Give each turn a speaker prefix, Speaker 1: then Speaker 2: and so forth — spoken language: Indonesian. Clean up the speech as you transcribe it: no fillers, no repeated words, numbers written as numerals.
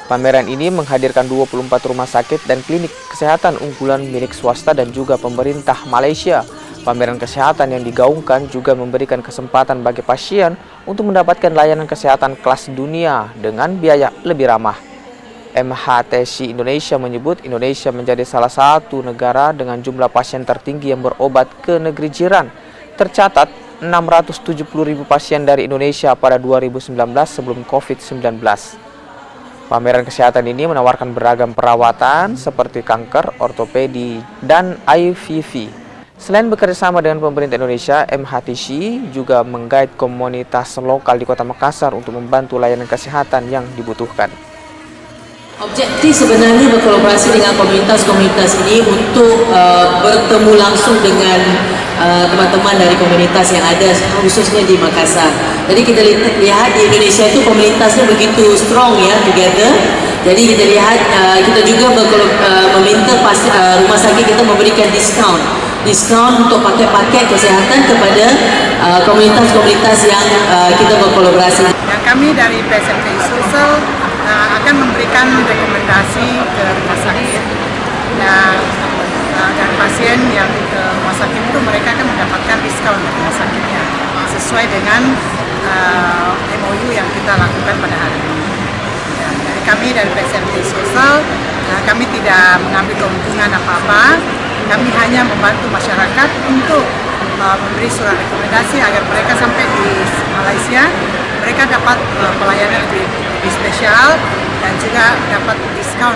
Speaker 1: Pameran ini menghadirkan 24 rumah sakit dan klinik kesehatan unggulan milik swasta dan juga pemerintah Malaysia. Pameran kesehatan yang digaungkan juga memberikan kesempatan bagi pasien untuk mendapatkan layanan kesehatan kelas dunia dengan biaya lebih ramah. MHTC Indonesia menyebut Indonesia menjadi salah satu negara dengan jumlah pasien tertinggi yang berobat ke negeri jiran. Tercatat 670.000 pasien dari Indonesia pada 2019 sebelum COVID-19. Pameran kesehatan ini menawarkan beragam perawatan seperti kanker, ortopedi, dan IVV. Selain bekerjasama dengan pemerintah Indonesia, MHTC juga menggait komunitas lokal di Kota Makassar untuk membantu layanan kesehatan yang dibutuhkan.
Speaker 2: Objektif sebenarnya berkolaborasi dengan komunitas-komunitas ini untuk bertemu langsung dengan teman-teman dari komunitas yang ada khususnya di Makassar. Jadi kita lihat di Indonesia itu komunitasnya begitu strong ya, together. Jadi kita lihat kita juga meminta rumah sakit kita memberikan diskon untuk paket-paket kesehatan kepada komunitas-komunitas yang kita berkolaborasi.
Speaker 3: Yang kami dari PSMT Sulsel akan memberikan rekomendasi ke rumah sakit dan pasien yang ke rumah sakit itu mereka akan mendapatkan diskon dari rumah sakitnya sesuai dengan MOU yang kita lakukan pada hari ini. Dari kami dari PSMT Sulsel, kami tidak mengambil keuntungan apa-apa, kami hanya membantu masyarakat untuk memberi surat rekomendasi agar mereka sampai di Malaysia mereka dapat pelayanan lebih spesial dan juga dapat diskon